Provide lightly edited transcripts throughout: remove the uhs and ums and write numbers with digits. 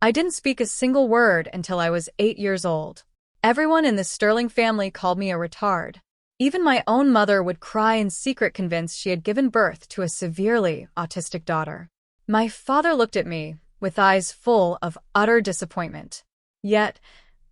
I didn't speak a single word until I was 8 years old. Everyone in the Sterling family called me a retard. Even my own mother would cry in secret, convinced she had given birth to a severely autistic daughter. My father looked at me with eyes full of utter disappointment. Yet,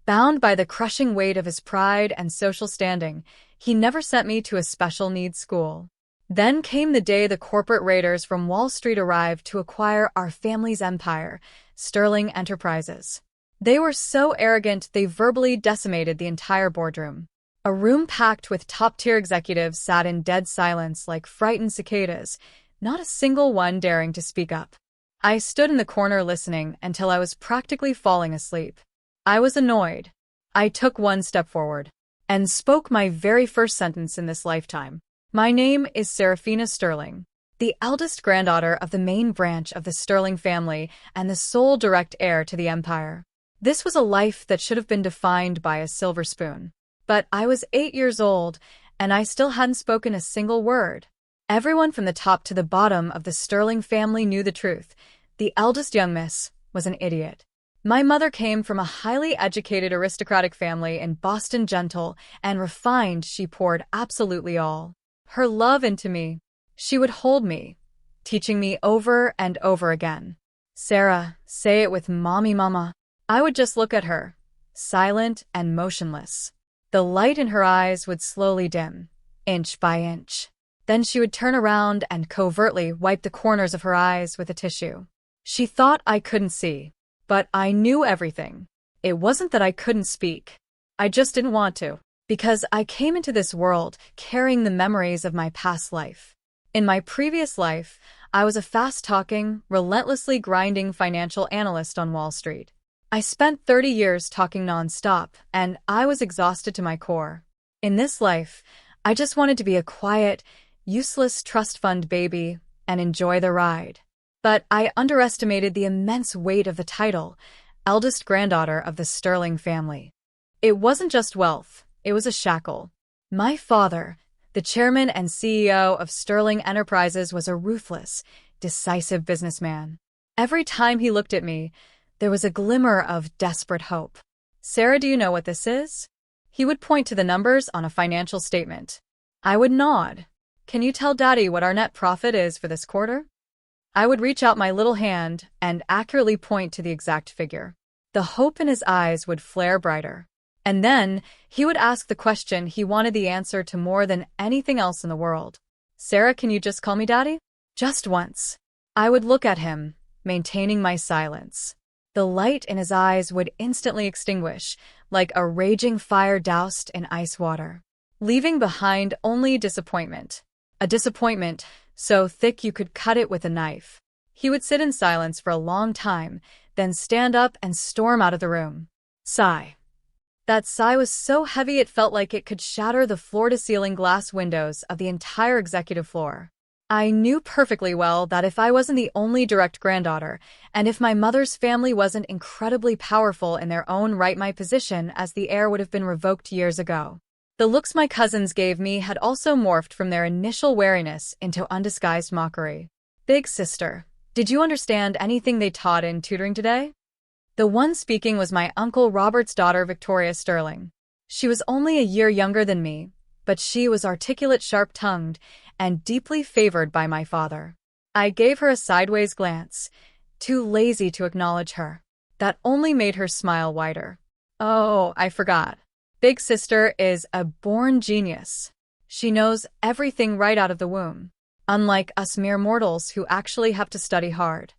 bound by the crushing weight of his pride and social standing, he never sent me to a special needs school. Then came the day the corporate raiders from Wall Street arrived to acquire our family's empire, Sterling Enterprises. They were so arrogant they verbally decimated the entire boardroom. A room packed with top-tier executives sat in dead silence like frightened cicadas, not a single one daring to speak up. I stood in the corner listening until I was practically falling asleep. I was annoyed. I took one step forward and spoke my very first sentence in this lifetime. My name is Serafina Sterling, the eldest granddaughter of the main branch of the Sterling family and the sole direct heir to the empire. This was a life that should have been defined by a silver spoon. But I was 8 years old, and I still hadn't spoken a single word. Everyone from the top to the bottom of the Sterling family knew the truth. The eldest young miss was an idiot. My mother came from a highly educated aristocratic family in Boston. Gentle and refined, she poured absolutely all her love into me. She would hold me, teaching me over and over again. "Sarah, say it with mommy, mama." I would just look at her, silent and motionless. The light in her eyes would slowly dim, inch by inch. Then she would turn around and covertly wipe the corners of her eyes with a tissue. She thought I couldn't see, but I knew everything. It wasn't that I couldn't speak. I just didn't want to, because I came into this world carrying the memories of my past life. In my previous life, I was a fast-talking, relentlessly grinding financial analyst on Wall Street. I spent 30 years talking nonstop, and I was exhausted to my core. In this life, I just wanted to be a quiet, useless trust fund baby and enjoy the ride. But I underestimated the immense weight of the title, eldest granddaughter of the Sterling family. It wasn't just wealth, it was a shackle. My father, the chairman and CEO of Sterling Enterprises, was a ruthless, decisive businessman. Every time he looked at me, there was a glimmer of desperate hope. "Sarah, do you know what this is?" He would point to the numbers on a financial statement. I would nod. "Can you tell Daddy what our net profit is for this quarter?" I would reach out my little hand and accurately point to the exact figure. The hope in his eyes would flare brighter. And then he would ask the question he wanted the answer to more than anything else in the world. "Sarah, can you just call me Daddy?" Just once. I would look at him, maintaining my silence. The light in his eyes would instantly extinguish, like a raging fire doused in ice water, leaving behind only disappointment. A disappointment so thick you could cut it with a knife. He would sit in silence for a long time, then stand up and storm out of the room. Sigh. That sigh was so heavy it felt like it could shatter the floor-to-ceiling glass windows of the entire executive floor. I knew perfectly well that if I wasn't the only direct granddaughter, and if my mother's family wasn't incredibly powerful in their own right, my position as the heir would have been revoked years ago. The looks my cousins gave me had also morphed from their initial wariness into undisguised mockery. "Big sister, did you understand anything they taught in tutoring today?" The one speaking was my Uncle Robert's daughter, Victoria Sterling. She was only a year younger than me, but she was articulate, sharp-tongued, and deeply favored by my father. I gave her a sideways glance, too lazy to acknowledge her. That only made her smile wider. "Oh, I forgot. Big sister is a born genius. She knows everything right out of the womb, unlike us mere mortals who actually have to study hard."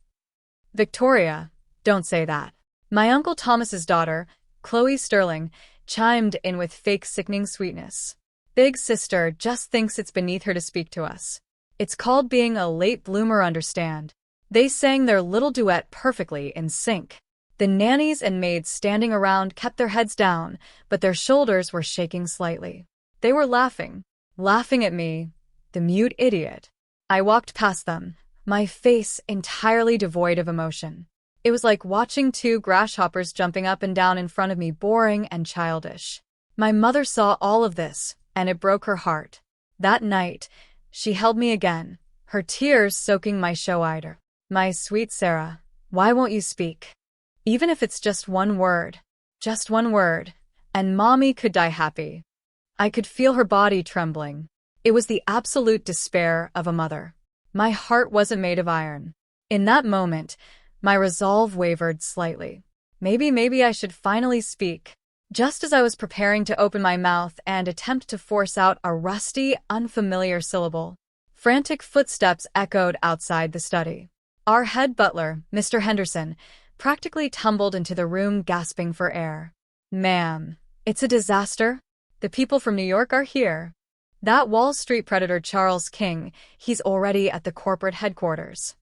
"Victoria, don't say that." My Uncle Thomas's daughter, Chloe Sterling, chimed in with fake sickening sweetness. "Big sister just thinks it's beneath her to speak to us. It's called being a late bloomer, understand?" They sang their little duet perfectly in sync. The nannies and maids standing around kept their heads down, but their shoulders were shaking slightly. They were laughing at me, the mute idiot. I walked past them, my face entirely devoid of emotion. It was like watching two grasshoppers jumping up and down in front of me, boring and childish. My mother saw all of this, and it broke her heart. That night, she held me again, her tears soaking my show eyed. "My sweet Sarah, why won't you speak? Even if it's just one word, and Mommy could die happy. I could feel her body trembling. It was the absolute despair of a mother. My heart wasn't made of iron. In that moment, my resolve wavered slightly. Maybe I should finally speak. Just as I was preparing to open my mouth and attempt to force out a rusty, unfamiliar syllable, frantic footsteps echoed outside the study. Our head butler, Mr. Henderson, practically tumbled into the room gasping for air. "Ma'am, it's a disaster. The people from New York are here. That Wall Street predator Charles King, he's already at the corporate headquarters."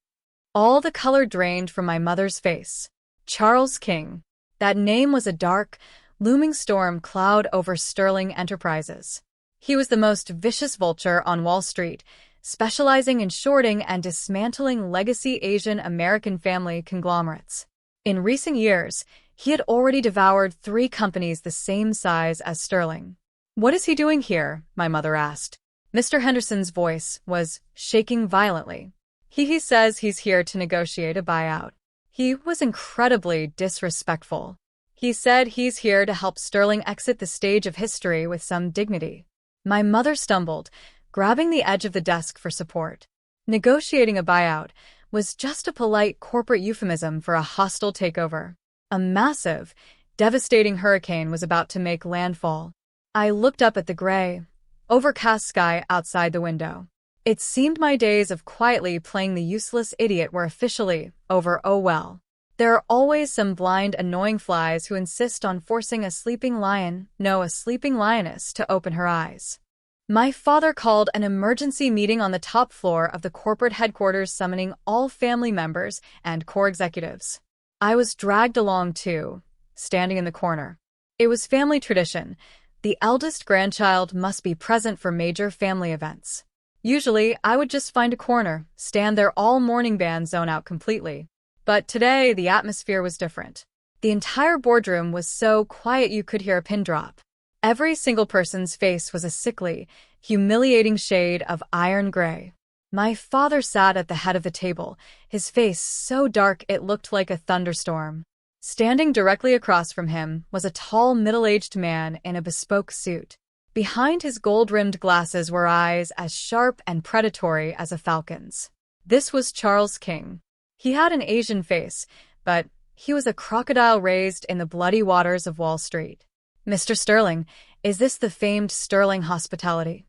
All the color drained from my mother's face. Charles King. That name was a dark, looming storm cloud over Sterling Enterprises. He was the most vicious vulture on Wall Street, specializing in shorting and dismantling legacy Asian American family conglomerates. In recent years, he had already devoured 3 companies the same size as Sterling. "What is he doing here?" my mother asked. Mr. Henderson's voice was shaking violently. He says he's here to negotiate a buyout. He was incredibly disrespectful. He said he's here to help Sterling exit the stage of history with some dignity. My mother stumbled, grabbing the edge of the desk for support. Negotiating a buyout was just a polite corporate euphemism for a hostile takeover. A massive, devastating hurricane was about to make landfall. I looked up at the gray, overcast sky outside the window. It seemed my days of quietly playing the useless idiot were officially over. Oh well. There are always some blind, annoying flies who insist on forcing a sleeping lioness to open her eyes. My father called an emergency meeting on the top floor of the corporate headquarters, summoning all family members and core executives. I was dragged along too, standing in the corner. It was family tradition. The eldest grandchild must be present for major family events. Usually, I would just find a corner, stand there all morning, band zone out completely. But today, the atmosphere was different. The entire boardroom was so quiet you could hear a pin drop. Every single person's face was a sickly, humiliating shade of iron gray. My father sat at the head of the table, his face so dark it looked like a thunderstorm. Standing directly across from him was a tall, middle-aged man in a bespoke suit. Behind his gold-rimmed glasses were eyes as sharp and predatory as a falcon's. This was Charles King. He had an Asian face, but he was a crocodile raised in the bloody waters of Wall Street. "Mr. Sterling, is this the famed Sterling hospitality?"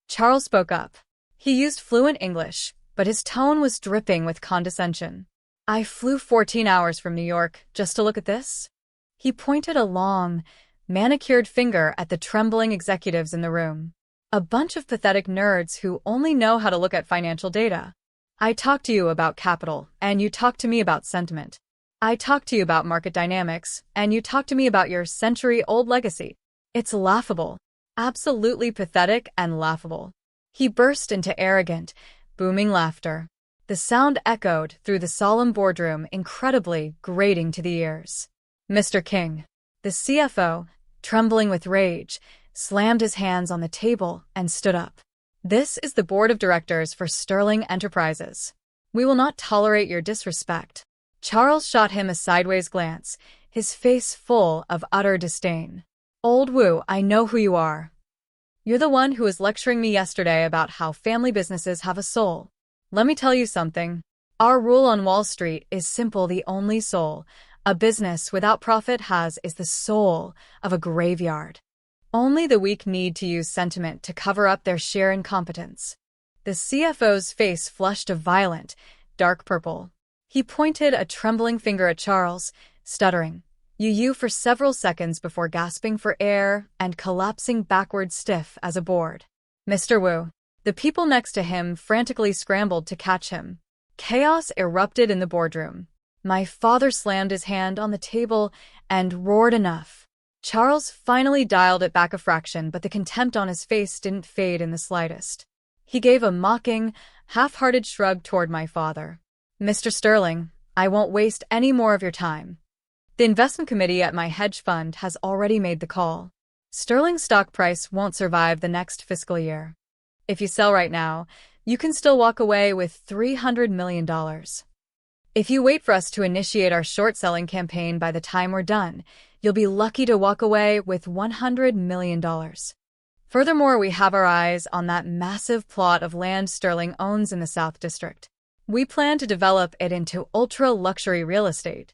Charles spoke up. He used fluent English, but his tone was dripping with condescension. "I flew 14 hours from New York just to look at this." He pointed a long, manicured finger at the trembling executives in the room. A bunch of pathetic nerds who only know how to look at financial data. "I talked to you about capital, and you talked to me about sentiment. I talked to you about market dynamics, and you talked to me about your century-old legacy. It's laughable. Absolutely pathetic and laughable." He burst into arrogant, booming laughter. The sound echoed through the solemn boardroom, incredibly grating to the ears. Mr. King, the CFO, trembling with rage, slammed his hands on the table and stood up. "This is the board of directors for Sterling Enterprises. We will not tolerate your disrespect." Charles shot him a sideways glance, his face full of utter disdain. "Old Wu, I know who you are. You're the one who was lecturing me yesterday about how family businesses have a soul. Let me tell you something. Our rule on Wall Street is simple. The only soul a business without profit has is the soul of a graveyard. Only the weak need to use sentiment to cover up their sheer incompetence." The CFO's face flushed a violent, dark purple. He pointed a trembling finger at Charles, stuttering, "You" for several seconds before gasping for air and collapsing backward stiff as a board. "Mr. Wu." The people next to him frantically scrambled to catch him. Chaos erupted in the boardroom. My father slammed his hand on the table and roared enough. Charles finally dialed it back a fraction, but the contempt on his face didn't fade in the slightest. He gave a mocking, half-hearted shrug toward my father. "Mr. Sterling, I won't waste any more of your time. The investment committee at my hedge fund has already made the call. Sterling's stock price won't survive the next fiscal year. If you sell right now, you can still walk away with $300 million. If you wait for us to initiate our short-selling campaign by the time we're done, you'll be lucky to walk away with $100 million. Furthermore, we have our eyes on that massive plot of land Sterling owns in the South District. We plan to develop it into ultra-luxury real estate.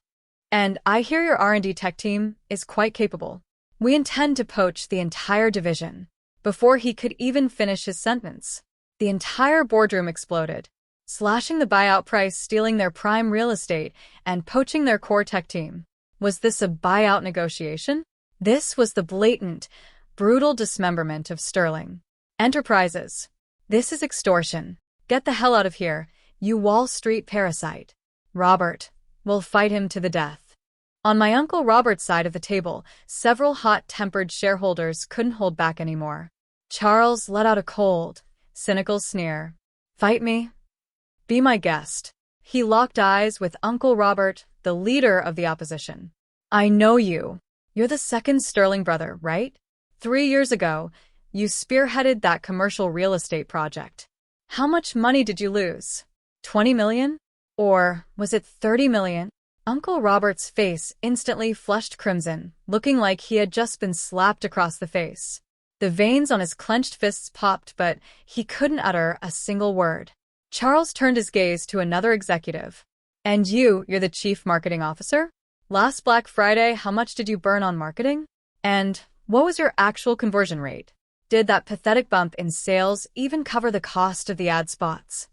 And I hear your R&D tech team is quite capable. We intend to poach the entire division. Before he could even finish his sentence, the entire boardroom exploded, slashing the buyout price, stealing their prime real estate, and poaching their core tech team. Was this a buyout negotiation? This was the blatant, brutal dismemberment of Sterling Enterprises. This is extortion. Get the hell out of here, you Wall Street parasite. Robert, we'll fight him to the death. On my Uncle Robert's side of the table, several hot-tempered shareholders couldn't hold back anymore. Charles let out a cold, cynical sneer. Fight me? Be my guest. He locked eyes with Uncle Robert, the leader of the opposition. I know you. You're the second Sterling brother, right? 3 years ago, you spearheaded that commercial real estate project. How much money did you lose? 20 million? Or was it 30 million? Uncle Robert's face instantly flushed crimson, looking like he had just been slapped across the face. The veins on his clenched fists popped, but he couldn't utter a single word. Charles turned his gaze to another executive. And you're the chief marketing officer? Last Black Friday, how much did you burn on marketing? And what was your actual conversion rate? Did that pathetic bump in sales even cover the cost of the ad spots?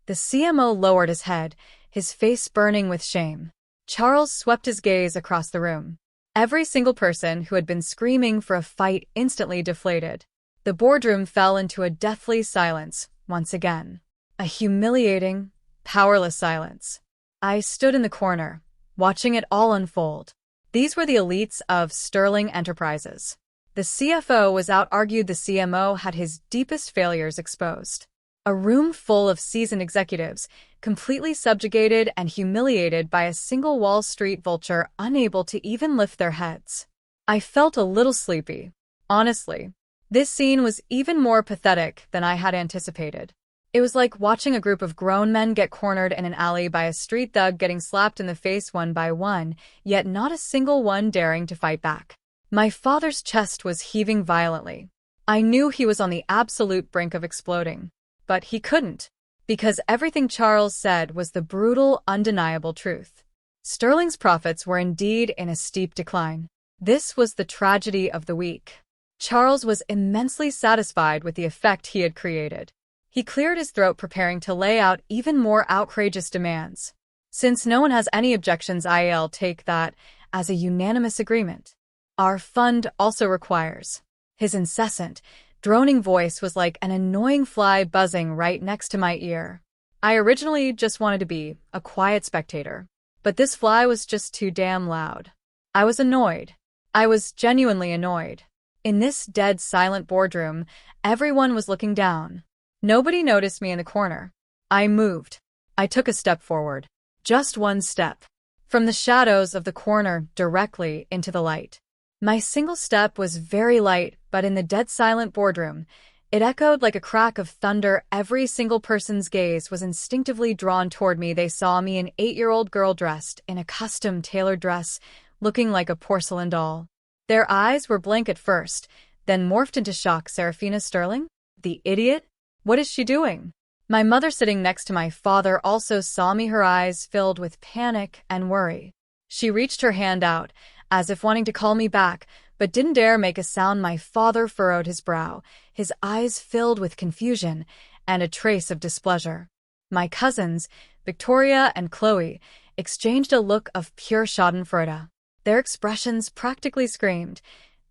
The CMO lowered his head, his face burning with shame. Charles swept his gaze across the room. Every single person who had been screaming for a fight instantly deflated. The boardroom fell into a deathly silence once again. A humiliating, powerless silence. I stood in the corner, watching it all unfold. These were the elites of Sterling Enterprises. The CFO was out-argued, the CMO had his deepest failures exposed. A room full of seasoned executives, completely subjugated and humiliated by a single Wall Street vulture unable to even lift their heads. I felt a little sleepy. Honestly, this scene was even more pathetic than I had anticipated. It was like watching a group of grown men get cornered in an alley by a street thug getting slapped in the face one by one, yet not a single one daring to fight back. My father's chest was heaving violently. I knew he was on the absolute brink of exploding. But he couldn't, because everything Charles said was the brutal, undeniable truth. Sterling's profits were indeed in a steep decline. This was the tragedy of the week. Charles was immensely satisfied with the effect he had created. He cleared his throat, preparing to lay out even more outrageous demands. Since no one has any objections, I'll take that as a unanimous agreement. Our fund also requires. His incessant, droning voice was like an annoying fly buzzing right next to my ear. I originally just wanted to be a quiet spectator, but this fly was just too damn loud. I was annoyed. I was genuinely annoyed. In this dead, silent boardroom, everyone was looking down. Nobody noticed me in the corner. I moved. I took a step forward. Just one step. From the shadows of the corner directly into the light. My single step was very light, but in the dead silent boardroom, it echoed like a crack of thunder. Every single person's gaze was instinctively drawn toward me. They saw me, an 8-year-old girl dressed in a custom-tailored dress, looking like a porcelain doll. Their eyes were blank at first, then morphed into shock. Seraphina Sterling? The idiot? What is she doing? My mother, sitting next to my father, also saw me, her eyes filled with panic and worry. She reached her hand out, as if wanting to call me back, but didn't dare make a sound. My father furrowed his brow, his eyes filled with confusion and a trace of displeasure. My cousins, Victoria and Chloe, exchanged a look of pure schadenfreude. Their expressions practically screamed,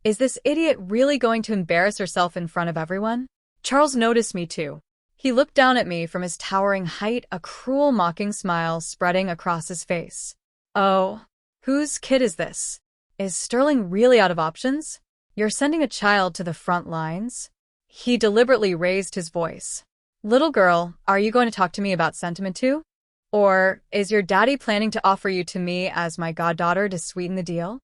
"Is this idiot really going to embarrass herself in front of everyone?" Charles noticed me too. He looked down at me from his towering height, a cruel, mocking smile spreading across his face. "Oh, whose kid is this? Is Sterling really out of options? You're sending a child to the front lines?" He deliberately raised his voice. "Little girl, are you going to talk to me about sentiment too? Or is your daddy planning to offer you to me as my goddaughter to sweeten the deal?"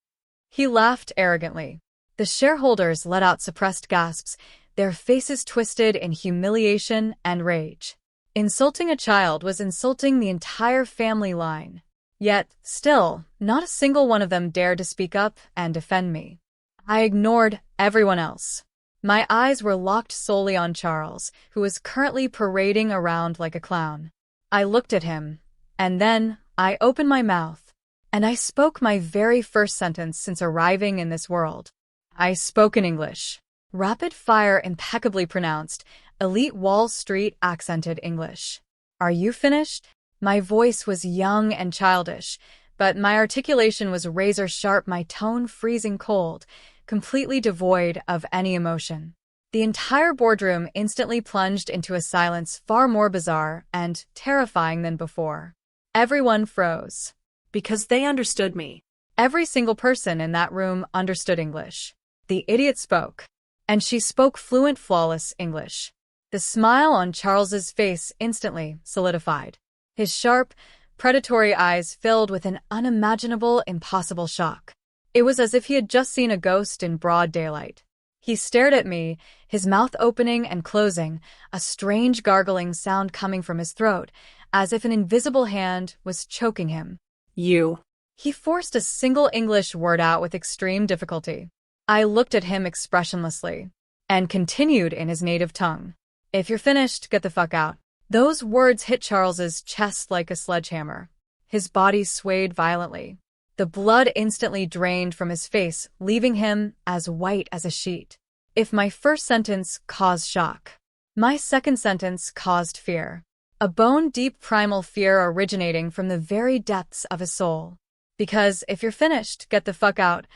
He laughed arrogantly. The shareholders let out suppressed gasps, their faces twisted in humiliation and rage. Insulting a child was insulting the entire family line. Yet, still, not a single one of them dared to speak up and defend me. I ignored everyone else. My eyes were locked solely on Charles, who was currently parading around like a clown. I looked at him, and then I opened my mouth, and I spoke my very first sentence since arriving in this world. I spoke in English. Rapid fire, impeccably pronounced, elite Wall Street accented English. Are you finished? My voice was young and childish, but my articulation was razor sharp, my tone freezing cold, completely devoid of any emotion. The entire boardroom instantly plunged into a silence far more bizarre and terrifying than before. Everyone froze. Because they understood me. Every single person in that room understood English. The idiot spoke. And she spoke fluent, flawless English. The smile on Charles's face instantly solidified. His sharp, predatory eyes filled with an unimaginable, impossible shock. It was as if he had just seen a ghost in broad daylight. He stared at me, his mouth opening and closing, a strange gargling sound coming from his throat, as if an invisible hand was choking him. You. He forced a single English word out with extreme difficulty. I looked at him expressionlessly, and continued in his native tongue. If you're finished, get the fuck out. Those words hit Charles's chest like a sledgehammer. His body swayed violently. The blood instantly drained from his face, leaving him as white as a sheet. If my first sentence caused shock, my second sentence caused fear. A bone-deep primal fear originating from the very depths of his soul. Because if you're finished, get the fuck out,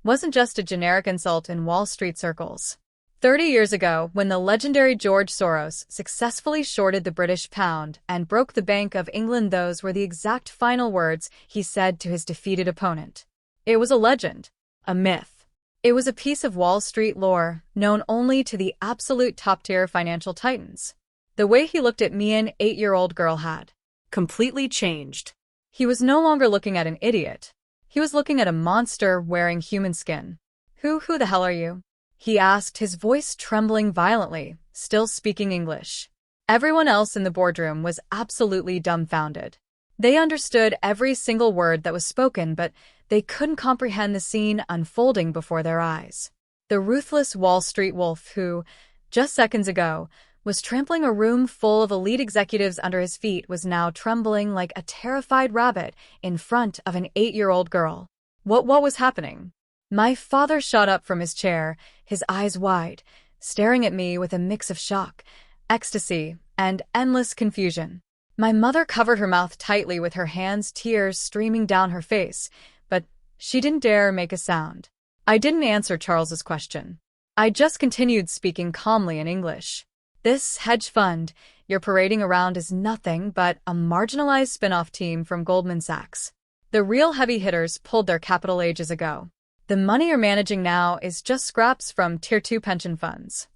wasn't just a generic insult in Wall Street circles. 30 years ago, when the legendary George Soros successfully shorted the British pound and broke the Bank of England, those were the exact final words he said to his defeated opponent. It was a legend, a myth. It was a piece of Wall Street lore known only to the absolute top-tier financial titans. The way he looked at me, an 8-year-old girl, had completely changed. He was no longer looking at an idiot. He was looking at a monster wearing human skin. Who the hell are you? He asked, his voice trembling violently, still speaking English. Everyone else in the boardroom was absolutely dumbfounded. They understood every single word that was spoken, but they couldn't comprehend the scene unfolding before their eyes. The ruthless Wall Street wolf who, just seconds ago, was trampling a room full of elite executives under his feet was now trembling like a terrified rabbit in front of an 8-year-old girl. What was happening? My father shot up from his chair, his eyes wide, staring at me with a mix of shock, ecstasy, and endless confusion. My mother covered her mouth tightly with her hands, tears streaming down her face, but she didn't dare make a sound. I didn't answer Charles's question. I just continued speaking calmly in English. This hedge fund you're parading around is nothing but a marginalized spin-off team from Goldman Sachs. The real heavy hitters pulled their capital ages ago. The money you're managing now is just scraps from Tier 2 pension funds.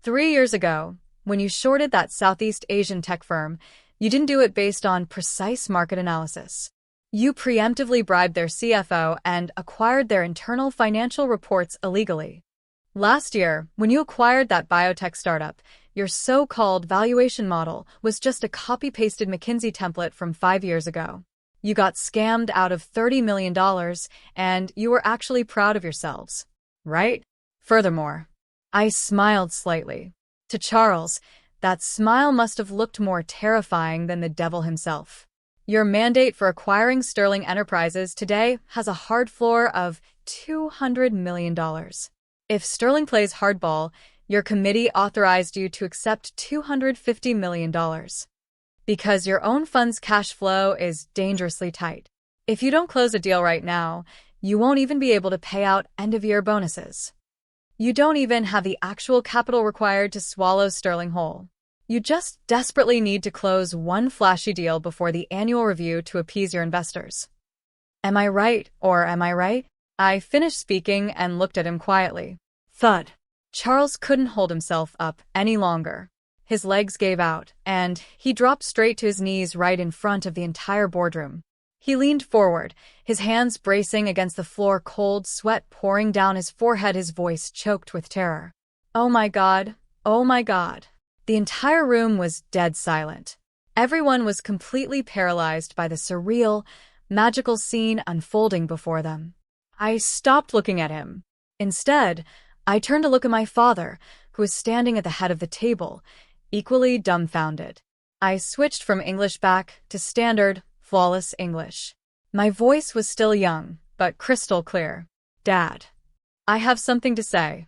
3 years ago, when you shorted that Southeast Asian tech firm, you didn't do it based on precise market analysis. You preemptively bribed their CFO and acquired their internal financial reports illegally. Last year, when you acquired that biotech startup, your so-called valuation model was just a copy-pasted McKinsey template from 5 years ago. You got scammed out of $30 million, and you were actually proud of yourselves, right? Furthermore, I smiled slightly. To Charles, that smile must have looked more terrifying than the devil himself. Your mandate for acquiring Sterling Enterprises today has a hard floor of $200 million. If Sterling plays hardball, your committee authorized you to accept $250 million. Because your own fund's cash flow is dangerously tight. If you don't close a deal right now, you won't even be able to pay out end-of-year bonuses. You don't even have the actual capital required to swallow Sterling whole. You just desperately need to close one flashy deal before the annual review to appease your investors. Am I right, or am I right? I finished speaking and looked at him quietly. Thud. Charles couldn't hold himself up any longer. His legs gave out, and he dropped straight to his knees right in front of the entire boardroom. He leaned forward, his hands bracing against the floor, cold sweat pouring down his forehead, his voice choked with terror. Oh my God, The entire room was dead silent. Everyone was completely paralyzed by the surreal, magical scene unfolding before them. I stopped looking at him. Instead, I turned to look at my father, who was standing at the head of the table, equally dumbfounded. I switched from English back to standard, flawless English. My voice was still young, but crystal clear. "Dad, I have something to say."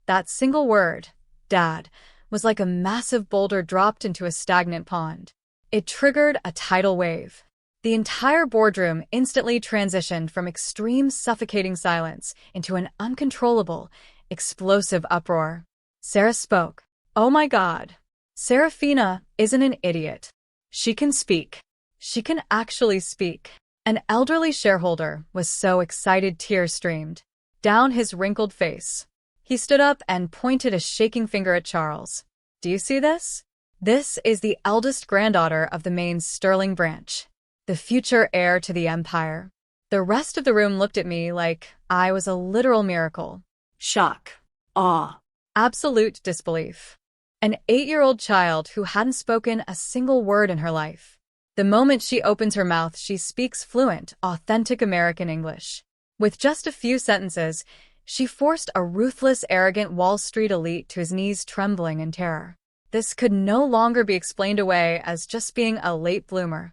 That single word, "Dad," was like a massive boulder dropped into a stagnant pond. It triggered a tidal wave. The entire boardroom instantly transitioned from extreme suffocating silence into an uncontrollable, explosive uproar. Sarah spoke. "Oh my God. Serafina isn't an idiot. She can speak. She can actually speak." An elderly shareholder was so excited tears streamed down his wrinkled face. He stood up and pointed a shaking finger at Charles. "Do you see this? This is the eldest granddaughter of the Maine's sterling branch, the future heir to the empire." The rest of the room looked at me like I was a literal miracle. Shock. Awe. Absolute disbelief. An 8-year-old child who hadn't spoken a single word in her life. The moment she opens her mouth, she speaks fluent, authentic American English. With just a few sentences, she forced a ruthless, arrogant Wall Street elite to his knees, trembling in terror. This could no longer be explained away as just being a late bloomer.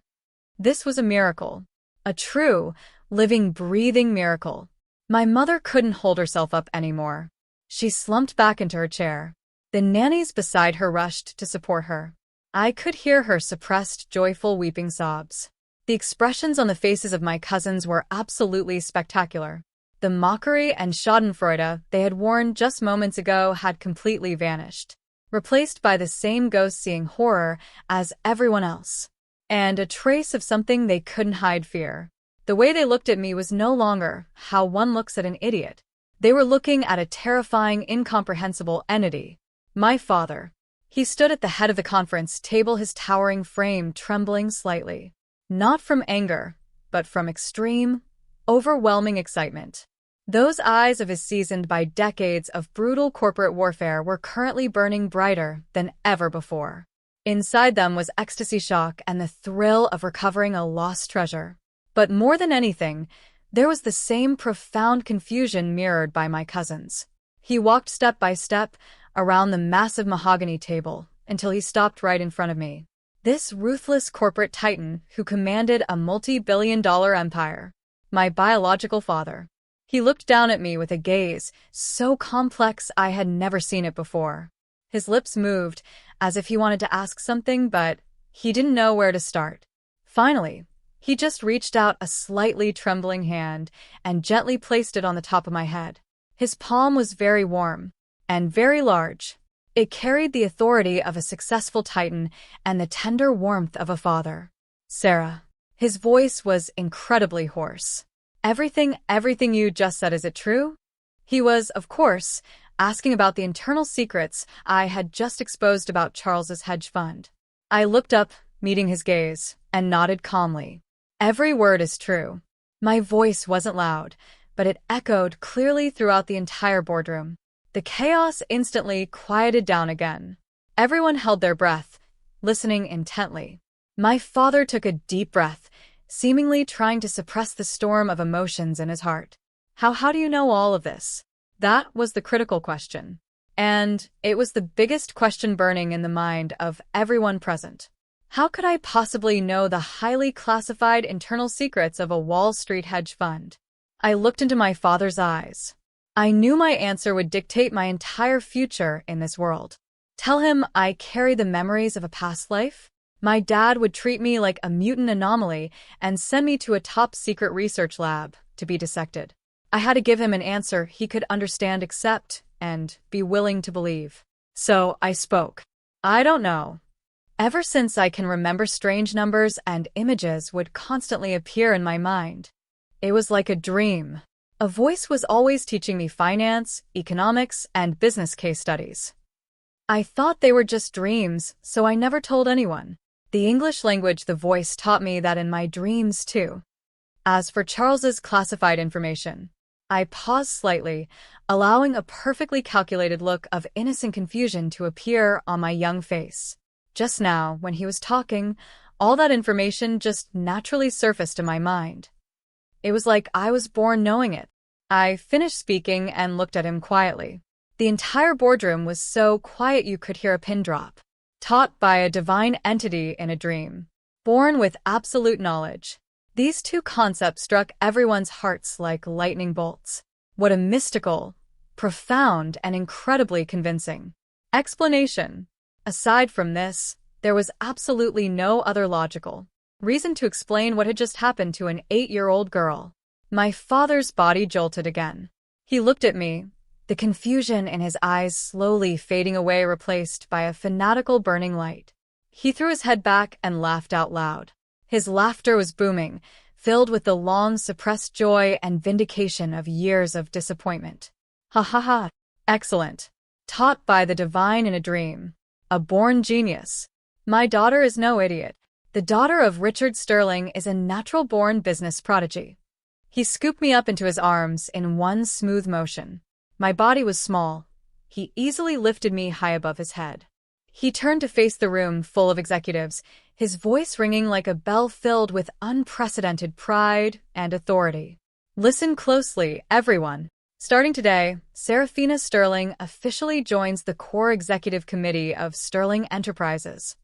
This was a miracle. A true, living, breathing miracle. My mother couldn't hold herself up anymore. She slumped back into her chair. The nannies beside her rushed to support her. I could hear her suppressed, joyful, weeping sobs. The expressions on the faces of my cousins were absolutely spectacular. The mockery and schadenfreude they had worn just moments ago had completely vanished, replaced by the same ghost-seeing horror as everyone else. And a trace of something they couldn't hide: fear. The way they looked at me was no longer how one looks at an idiot. They were looking at a terrifying, incomprehensible entity. My father. He stood at the head of the conference table, his towering frame trembling slightly. Not from anger, but from extreme, overwhelming excitement. Those eyes of his, seasoned by decades of brutal corporate warfare, were currently burning brighter than ever before. Inside them was ecstasy, shock, and the thrill of recovering a lost treasure. But more than anything, there was the same profound confusion mirrored by my cousins. He walked step by step around the massive mahogany table until he stopped right in front of me. This ruthless corporate titan who commanded a multi-billion-dollar empire. My biological father. He looked down at me with a gaze so complex I had never seen it before. His lips moved as if he wanted to ask something, but he didn't know where to start. Finally, he just reached out a slightly trembling hand and gently placed it on the top of my head. His palm was very warm and very large. It carried the authority of a successful titan and the tender warmth of a father. "Sarah." His voice was incredibly hoarse. Everything you just said, is it true?" He was, of course, asking about the internal secrets I had just exposed about Charles's hedge fund. I looked up, meeting his gaze, and nodded calmly. "Every word is true." My voice wasn't loud, but it echoed clearly throughout the entire boardroom. The chaos instantly quieted down again. Everyone held their breath, listening intently. My father took a deep breath, seemingly trying to suppress the storm of emotions in his heart. How do you know all of this?" That was the critical question. And it was the biggest question burning in the mind of everyone present. How could I possibly know the highly classified internal secrets of a Wall Street hedge fund? I looked into my father's eyes. I knew my answer would dictate my entire future in this world. Tell him I carry the memories of a past life? My dad would treat me like a mutant anomaly and send me to a top-secret research lab to be dissected. I had to give him an answer he could understand, accept, and be willing to believe. So I spoke. "I don't know. Ever since I can remember, strange numbers and images would constantly appear in my mind. It was like a dream. A voice was always teaching me finance, economics, and business case studies. I thought they were just dreams, so I never told anyone. The English language, the voice taught me that in my dreams too. As for Charles's classified information, I paused slightly, allowing a perfectly calculated look of innocent confusion to appear on my young face. Just now, when he was talking, all that information just naturally surfaced in my mind. It was like I was born knowing it. I finished speaking and looked at him quietly. The entire boardroom was so quiet you could hear a pin drop. Taught by a divine entity in a dream. Born with absolute knowledge. These two concepts struck everyone's hearts like lightning bolts. What a mystical, profound, and incredibly convincing explanation. Aside from this, there was absolutely no other logical reason to explain what had just happened to an 8-year-old girl. My father's body jolted again. He looked at me, the confusion in his eyes slowly fading away, replaced by a fanatical burning light. He threw his head back and laughed out loud. His laughter was booming, filled with the long-suppressed joy and vindication of years of disappointment. Ha ha ha. Excellent. Taught by the divine in a dream. A born genius. My daughter is no idiot. The daughter of Richard Sterling is a natural-born business prodigy. He scooped me up into his arms in one smooth motion. My body was small. He easily lifted me high above his head. He turned to face the room full of executives, his voice ringing like a bell filled with unprecedented pride and authority. Listen closely, everyone. Starting today, Serafina Sterling officially joins the core executive committee of Sterling Enterprises.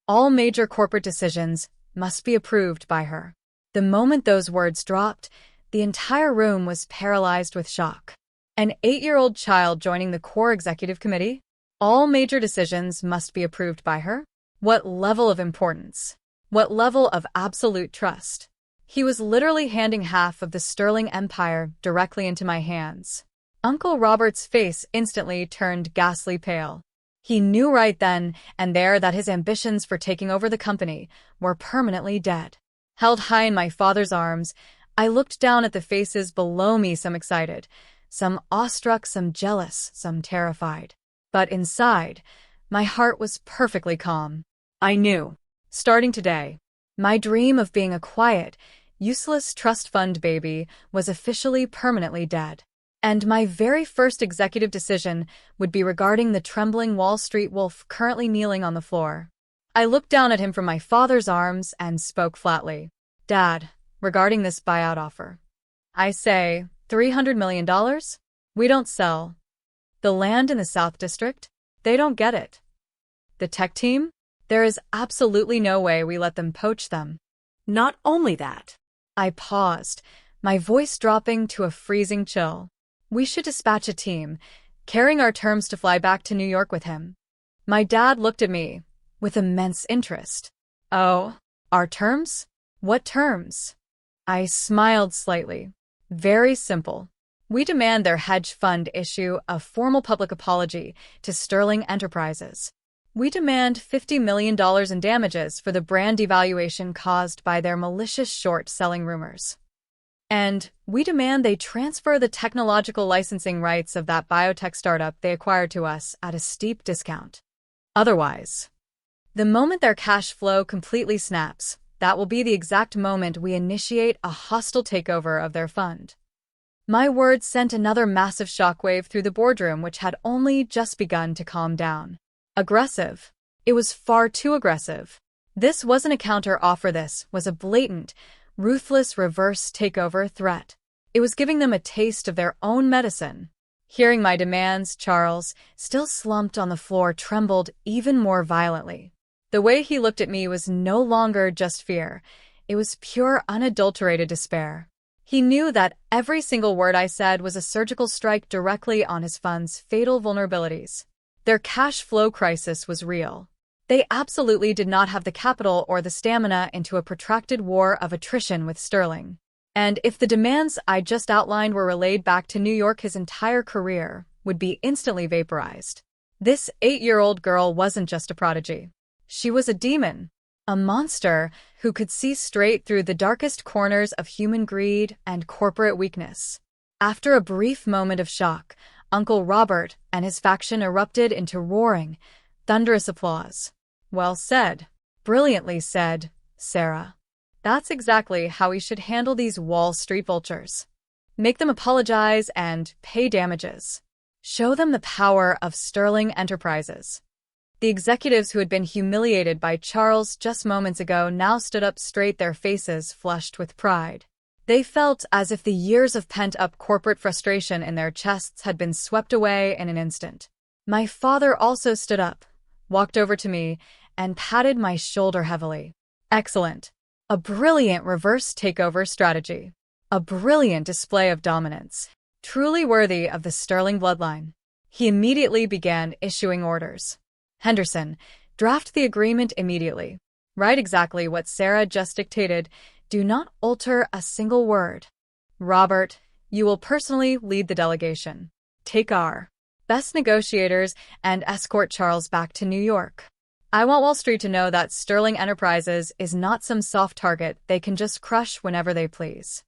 All major corporate decisions must be approved by her. The moment those words dropped, the entire room was paralyzed with shock. An 8-year-old child joining the core executive committee? All major decisions must be approved by her? What level of importance? What level of absolute trust? He was literally handing half of the Sterling Empire directly into my hands. Uncle Robert's face instantly turned ghastly pale. He knew right then and there that his ambitions for taking over the company were permanently dead. Held high in my father's arms, I looked down at the faces below me, some excited, some awestruck, some jealous, some terrified. But inside, my heart was perfectly calm. I knew, starting today, my dream of being a quiet, useless trust fund baby was officially permanently dead. And my very first executive decision would be regarding the trembling Wall Street wolf currently kneeling on the floor. I looked down at him from my father's arms and spoke flatly. Dad, regarding this buyout offer. I say, $300 million? We don't sell. The land in the South District? They don't get it. The tech team? There is absolutely no way we let them poach them. Not only that. I paused, my voice dropping to a freezing chill. We should dispatch a team, carrying our terms to fly back to New York with him. My dad looked at me with immense interest. Oh, our terms? What terms? I smiled slightly. Very simple. We demand their hedge fund issue a formal public apology to Sterling Enterprises. We demand $50 million in damages for the brand devaluation caused by their malicious short-selling rumors. And we demand they transfer the technological licensing rights of that biotech startup they acquired to us at a steep discount. Otherwise, the moment their cash flow completely snaps, that will be the exact moment we initiate a hostile takeover of their fund. My words sent another massive shockwave through the boardroom, which had only just begun to calm down. Aggressive. It was far too aggressive. This wasn't a counter-offer, this was a blatant, ruthless reverse takeover threat. It was giving them a taste of their own medicine. Hearing my demands, Charles, still slumped on the floor, trembled even more violently. The way he looked at me was no longer just fear. It was pure, unadulterated despair. He knew that every single word I said was a surgical strike directly on his fund's fatal vulnerabilities. Their cash flow crisis was real. They absolutely did not have the capital or the stamina into a protracted war of attrition with Sterling. And if the demands I just outlined were relayed back to New York, his entire career would be instantly vaporized. This 8-year-old girl wasn't just a prodigy. She was a demon, a monster who could see straight through the darkest corners of human greed and corporate weakness. After a brief moment of shock, Uncle Robert and his faction erupted into roaring, thunderous applause. Well said. Brilliantly said, Sarah. That's exactly how we should handle these Wall Street vultures. Make them apologize and pay damages. Show them the power of Sterling Enterprises. The executives who had been humiliated by Charles just moments ago now stood up straight, their faces flushed with pride. They felt as if the years of pent-up corporate frustration in their chests had been swept away in an instant. My father also stood up, walked over to me, and patted my shoulder heavily. Excellent. A brilliant reverse takeover strategy. A brilliant display of dominance. Truly worthy of the Sterling bloodline. He immediately began issuing orders. Henderson, draft the agreement immediately. Write exactly what Sarah just dictated. Do not alter a single word. Robert, you will personally lead the delegation. Take our best negotiators and escort Charles back to New York. I want Wall Street to know that Sterling Enterprises is not some soft target they can just crush whenever they please.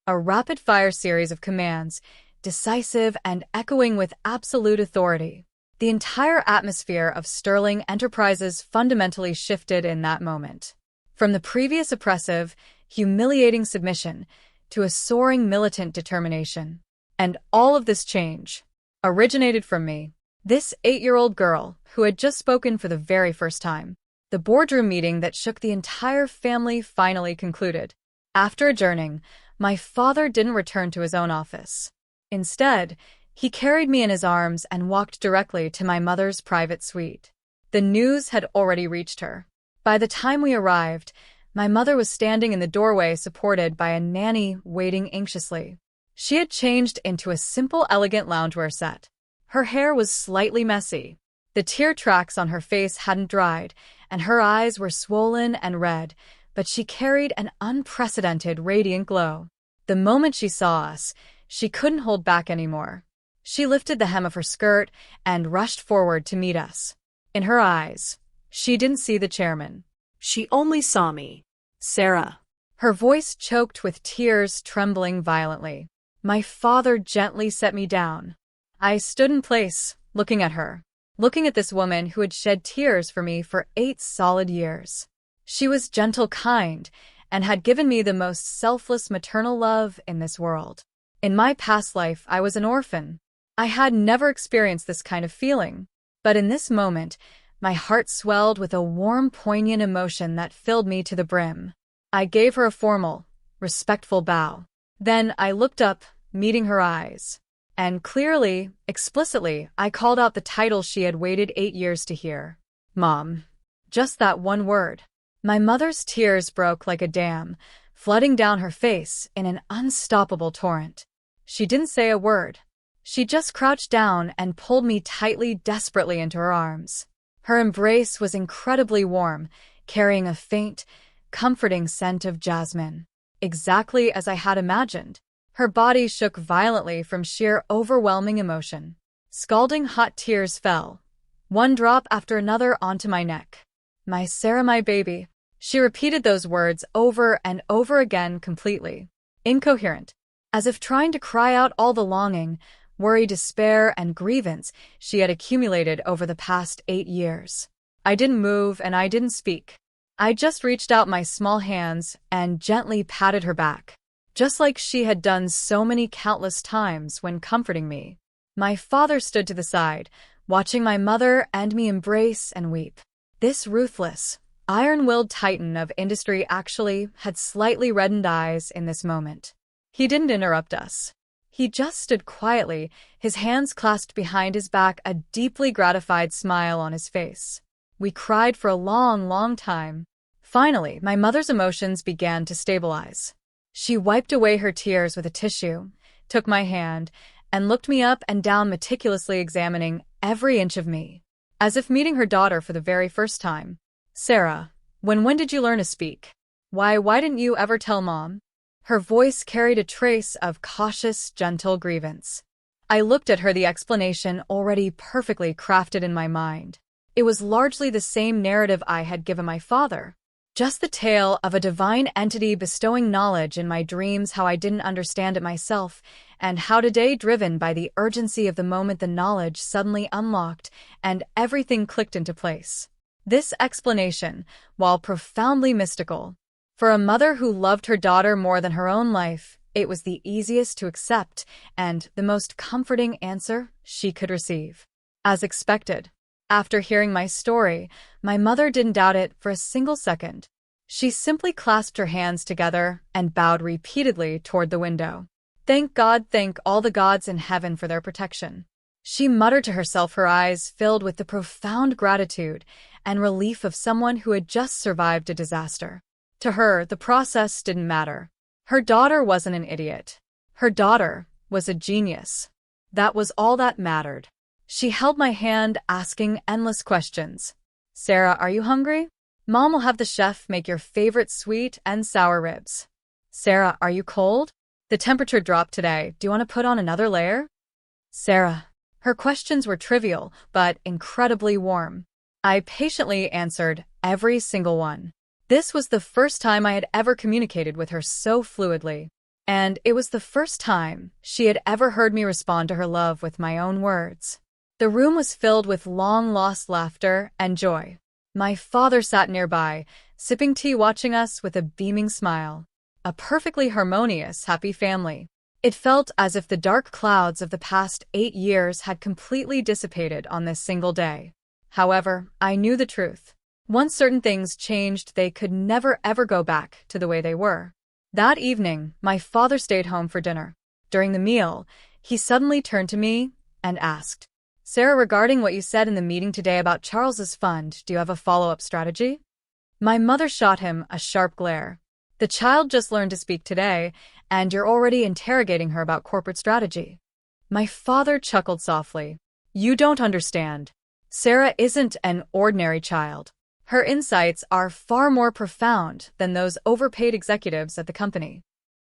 A rapid-fire series of commands, decisive and echoing with absolute authority. The entire atmosphere of Sterling Enterprises fundamentally shifted in that moment. From the previous oppressive, humiliating submission to a soaring militant determination. And all of this change originated from me, this 8-year-old girl who had just spoken for the very first time. The boardroom meeting that shook the entire family finally concluded. After adjourning, my father didn't return to his own office. Instead, he carried me in his arms and walked directly to my mother's private suite. The news had already reached her. By the time we arrived, my mother was standing in the doorway supported by a nanny waiting anxiously. She had changed into a simple, elegant loungewear set. Her hair was slightly messy. The tear tracks on her face hadn't dried, and her eyes were swollen and red, but she carried an unprecedented radiant glow. The moment she saw us, she couldn't hold back anymore. She lifted the hem of her skirt and rushed forward to meet us. In her eyes, she didn't see the chairman. She only saw me. Sarah. Her voice choked with tears, trembling violently. My father gently set me down. I stood in place, looking at her. Looking at this woman who had shed tears for me for 8 solid years. She was gentle, kind, and had given me the most selfless maternal love in this world. In my past life, I was an orphan. I had never experienced this kind of feeling. But in this moment, my heart swelled with a warm, poignant emotion that filled me to the brim. I gave her a formal, respectful bow. Then I looked up, meeting her eyes. And clearly, explicitly, I called out the title she had waited 8 years to hear. Mom. Just that one word. My mother's tears broke like a dam, flooding down her face in an unstoppable torrent. She didn't say a word. She just crouched down and pulled me tightly, desperately into her arms. Her embrace was incredibly warm, carrying a faint, comforting scent of jasmine. Exactly as I had imagined. Her body shook violently from sheer overwhelming emotion. Scalding hot tears fell, one drop after another onto my neck. My Sarah, my baby. She repeated those words over and over again, completely incoherent, as if trying to cry out all the longing, worry, despair, and grievance she had accumulated over the past 8 years. I didn't move and I didn't speak. I just reached out my small hands and gently patted her back, just like she had done so many countless times when comforting me. My father stood to the side, watching my mother and me embrace and weep. This ruthless, iron-willed titan of industry actually had slightly reddened eyes in this moment. He didn't interrupt us. He just stood quietly, his hands clasped behind his back, a deeply gratified smile on his face. We cried for a long, long time. Finally, my mother's emotions began to stabilize. She wiped away her tears with a tissue, took my hand, and looked me up and down, meticulously examining every inch of me, as if meeting her daughter for the very first time. Sarah, when did you learn to speak? Why didn't you ever tell Mom? Her voice carried a trace of cautious, gentle grievance. I looked at her, the explanation already perfectly crafted in my mind. It was largely the same narrative I had given my father. Just the tale of a divine entity bestowing knowledge in my dreams, how I didn't understand it myself, and how today, driven by the urgency of the moment, the knowledge suddenly unlocked and everything clicked into place. This explanation, while profoundly mystical, for a mother who loved her daughter more than her own life, It was the easiest to accept and the most comforting answer she could receive. As expected, after hearing my story, my mother didn't doubt it for a single second. She simply clasped her hands together and bowed repeatedly toward the window. Thank God, thank all the gods in heaven for their protection. She muttered to herself, her eyes filled with the profound gratitude and relief of someone who had just survived a disaster. To her, the process didn't matter. Her daughter wasn't an idiot. Her daughter was a genius. That was all that mattered. She held my hand, asking endless questions. Sarah, are you hungry? Mom will have the chef make your favorite sweet and sour ribs. Sarah, are you cold? The temperature dropped today. Do you want to put on another layer? Sarah. Her questions were trivial, but incredibly warm. I patiently answered every single one. This was the first time I had ever communicated with her so fluidly. And it was the first time she had ever heard me respond to her love with my own words. The room was filled with long-lost laughter and joy. My father sat nearby, sipping tea, watching us with a beaming smile. A perfectly harmonious, happy family. It felt as if the dark clouds of the past 8 years had completely dissipated on this single day. However, I knew the truth. Once certain things changed, they could never ever go back to the way they were. That evening, my father stayed home for dinner. During the meal, he suddenly turned to me and asked, Sarah, regarding what you said in the meeting today about Charles's fund, do you have a follow-up strategy? My mother shot him a sharp glare. The child just learned to speak today, and you're already interrogating her about corporate strategy. My father chuckled softly. You don't understand. Sarah isn't an ordinary child. Her insights are far more profound than those overpaid executives at the company.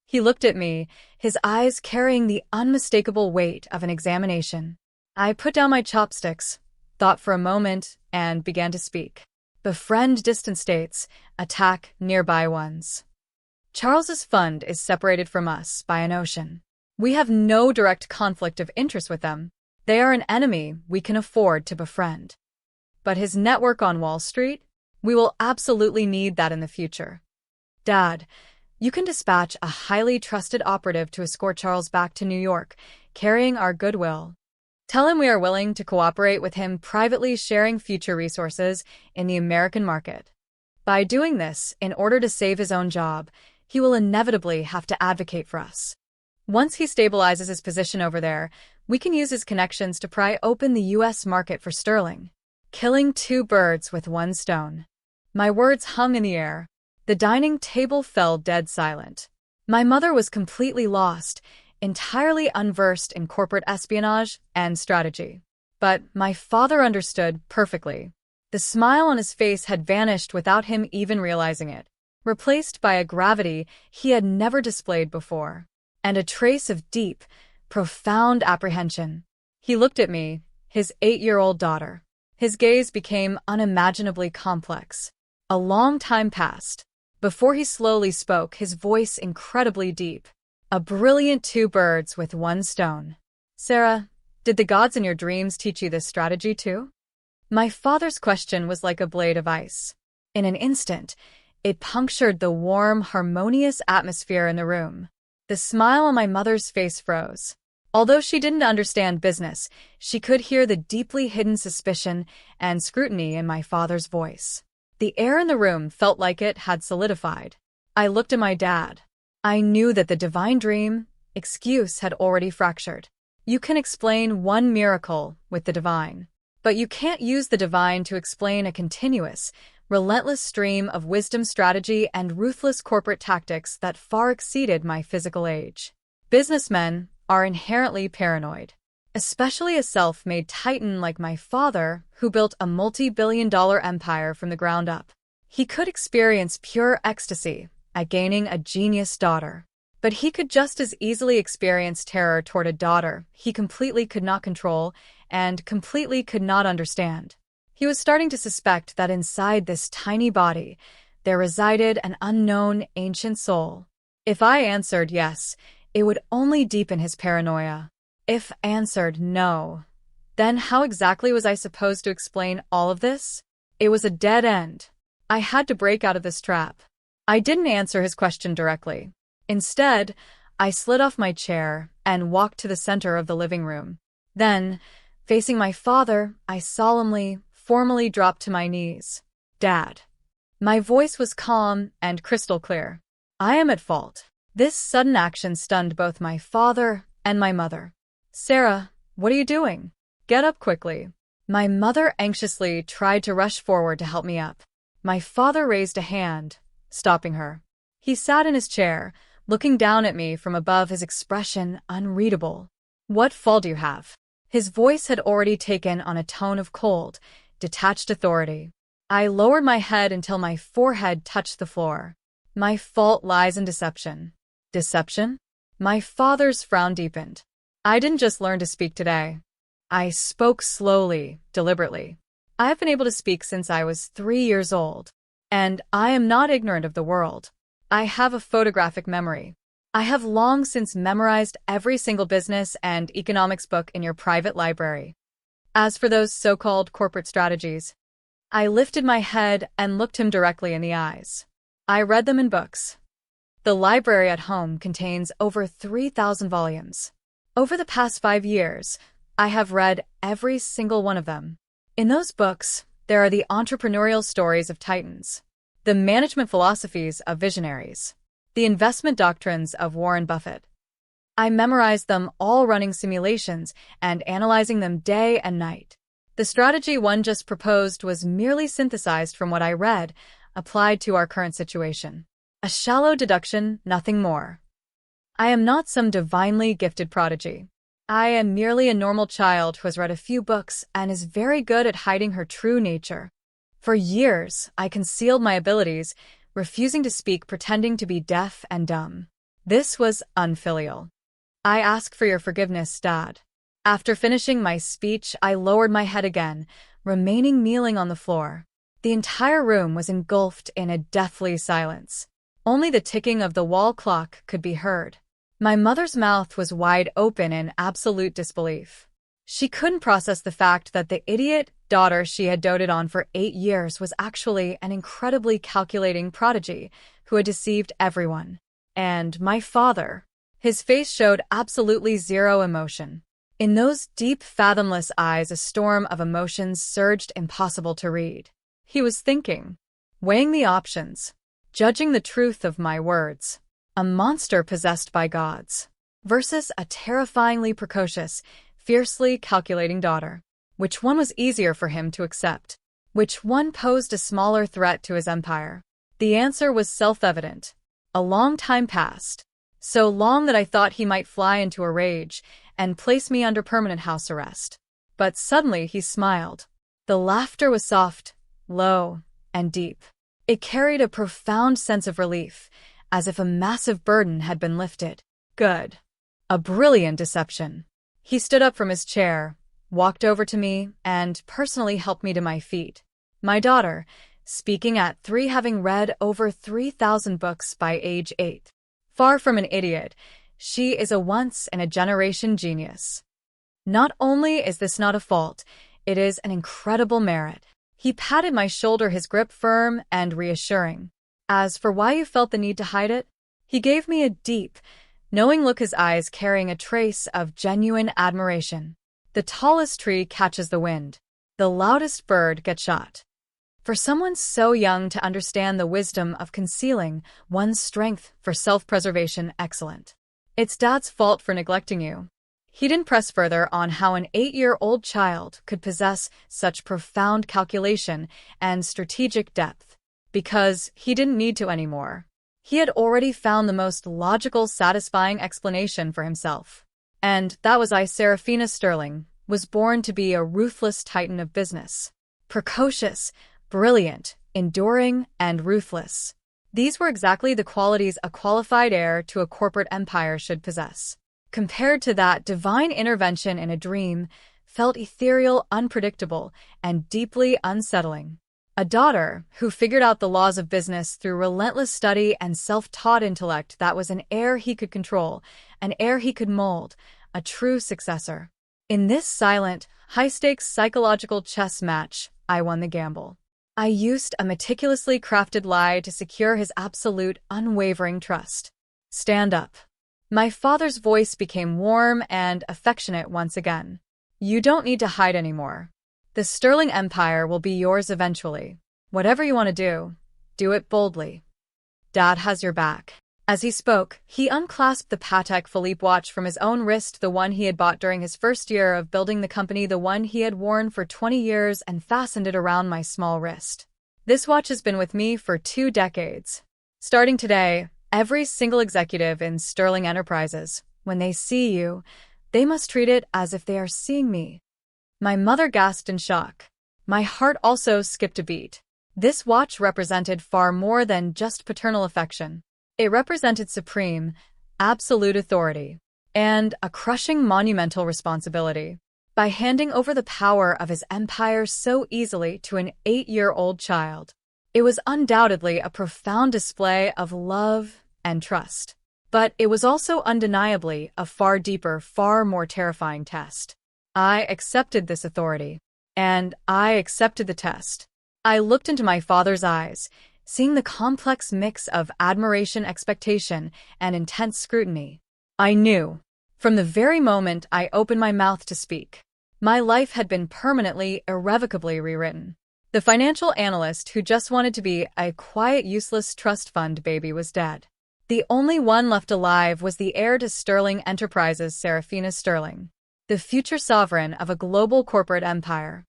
He looked at me, his eyes carrying the unmistakable weight of an examination. I put down my chopsticks, thought for a moment, and began to speak. Befriend distant states, attack nearby ones. Charles's fund is separated from us by an ocean. We have no direct conflict of interest with them. They are an enemy we can afford to befriend. But his network on Wall Street? We will absolutely need that in the future. Dad, you can dispatch a highly trusted operative to escort Charles back to New York, carrying our goodwill. Tell him we are willing to cooperate with him, privately sharing future resources in the American market. By doing this, in order to save his own job, he will inevitably have to advocate for us. Once he stabilizes his position over there, we can use his connections to pry open the U.S. market for sterling, killing 2 birds with 1 stone. My words hung in the air. The dining table fell dead silent. My mother was completely lost, entirely unversed in corporate espionage and strategy. But my father understood perfectly. The smile on his face had vanished without him even realizing it, replaced by a gravity he had never displayed before, and a trace of deep, profound apprehension. He looked at me, his 8-year-old daughter. His gaze became unimaginably complex. A long time passed. Before he slowly spoke, his voice incredibly deep. A brilliant 2 birds with 1 stone. Sarah, did the gods in your dreams teach you this strategy too? My father's question was like a blade of ice. In an instant, it punctured the warm, harmonious atmosphere in the room. The smile on my mother's face froze. Although she didn't understand business, she could hear the deeply hidden suspicion and scrutiny in my father's voice. The air in the room felt like it had solidified. I looked at my dad. I knew that the divine dream excuse had already fractured. You can explain one miracle with the divine, but you can't use the divine to explain a continuous, relentless stream of wisdom, strategy, and ruthless corporate tactics that far exceeded my physical age. Businessmen are inherently paranoid, especially a self-made titan like my father, who built a multi-billion-dollar empire from the ground up. He could experience pure ecstasy at gaining a genius daughter, but he could just as easily experience terror toward a daughter he completely could not control and completely could not understand. He was starting to suspect that inside this tiny body there resided an unknown ancient soul. If I answered yes, it would only deepen his paranoia. If answered no, then how exactly was I supposed to explain all of this? It was a dead end. I had to break out of this trap. I didn't answer his question directly. Instead, I slid off my chair and walked to the center of the living room. Then, facing my father, I solemnly, formally dropped to my knees. Dad. My voice was calm and crystal clear. I am at fault. This sudden action stunned both my father and my mother. Sarah, what are you doing? Get up quickly. My mother anxiously tried to rush forward to help me up. My father raised a hand, stopping her. He sat in his chair, looking down at me from above, his expression unreadable. What fault do you have? His voice had already taken on a tone of cold, detached authority. I lowered my head until my forehead touched the floor. My fault lies in deception. Deception? My father's frown deepened. I didn't just learn to speak today. I spoke slowly, deliberately. I have been able to speak since I was 3 years old. And I am not ignorant of the world. I have a photographic memory. I have long since memorized every single business and economics book in your private library. As for those so-called corporate strategies, I lifted my head and looked him directly in the eyes. I read them in books. The library at home contains over 3,000 volumes. Over the past 5 years, I have read every single one of them. In those books, there are the entrepreneurial stories of titans, the management philosophies of visionaries, the investment doctrines of Warren Buffett. I memorized them all, running simulations and analyzing them day and night. The strategy one just proposed was merely synthesized from what I read, applied to our current situation. A shallow deduction, nothing more. I am not some divinely gifted prodigy. I am merely a normal child who has read a few books and is very good at hiding her true nature. For years, I concealed my abilities, refusing to speak, pretending to be deaf and dumb. This was unfilial. I ask for your forgiveness, Dad. After finishing my speech, I lowered my head again, remaining kneeling on the floor. The entire room was engulfed in a deathly silence. Only the ticking of the wall clock could be heard. My mother's mouth was wide open in absolute disbelief. She couldn't process the fact that the idiot daughter she had doted on for 8 years was actually an incredibly calculating prodigy who had deceived everyone. And my father. His face showed absolutely zero emotion. In those deep, fathomless eyes, a storm of emotions surged, impossible to read. He was thinking, weighing the options, judging the truth of my words. A monster possessed by gods versus a terrifyingly precocious, fiercely calculating daughter. Which one was easier for him to accept? Which one posed a smaller threat to his empire? The answer was self-evident. A long time passed. So long that I thought he might fly into a rage and place me under permanent house arrest. But suddenly he smiled. The laughter was soft, low, and deep. It carried a profound sense of relief, as if a massive burden had been lifted. Good. A brilliant deception. He stood up from his chair, walked over to me, and personally helped me to my feet. My daughter, speaking at 3, having read over 3,000 books by age 8. Far from an idiot, she is a once-in-a-generation genius. Not only is this not a fault, it is an incredible merit. He patted my shoulder, his grip firm and reassuring. As for why you felt the need to hide it, he gave me a deep, knowing look, his eyes carrying a trace of genuine admiration. The tallest tree catches the wind. The loudest bird gets shot. For someone so young to understand the wisdom of concealing one's strength for self-preservation, excellent. It's Dad's fault for neglecting you. He didn't press further on how an 8-year-old child could possess such profound calculation and strategic depth, because he didn't need to anymore. He had already found the most logical, satisfying explanation for himself. And that was I, Serafina Sterling, was born to be a ruthless titan of business. Precocious, brilliant, enduring, and ruthless. These were exactly the qualities a qualified heir to a corporate empire should possess. Compared to that, divine intervention in a dream felt ethereal, unpredictable, and deeply unsettling. A daughter who figured out the laws of business through relentless study and self-taught intellect, that was an heir he could control, an heir he could mold, a true successor. In this silent, high-stakes psychological chess match, I won the gamble. I used a meticulously crafted lie to secure his absolute, unwavering trust. Stand up. My father's voice became warm and affectionate once again. You don't need to hide anymore. The Sterling Empire will be yours eventually. Whatever you want to do it boldly. Dad has your back. As he spoke, he unclasped the Patek Philippe watch from his own wrist, the one he had bought during his first year of building the company, the one he had worn for 20 years, and fastened it around my small wrist. This watch has been with me for 2 decades. Starting today, every single executive in Sterling Enterprises, when they see you, they must treat it as if they are seeing me. My mother gasped in shock. My heart also skipped a beat. This watch represented far more than just paternal affection. It represented supreme, absolute authority, and a crushing monumental responsibility. By handing over the power of his empire so easily to an 8-year-old child, it was undoubtedly a profound display of love and trust. But it was also undeniably a far deeper, far more terrifying test. I accepted this authority, and I accepted the test. I looked into my father's eyes, seeing the complex mix of admiration, expectation, and intense scrutiny. I knew, from the very moment I opened my mouth to speak, my life had been permanently, irrevocably rewritten. The financial analyst who just wanted to be a quiet, useless trust fund baby was dead. The only one left alive was the heir to Sterling Enterprises, Serafina Sterling, the future sovereign of a global corporate empire.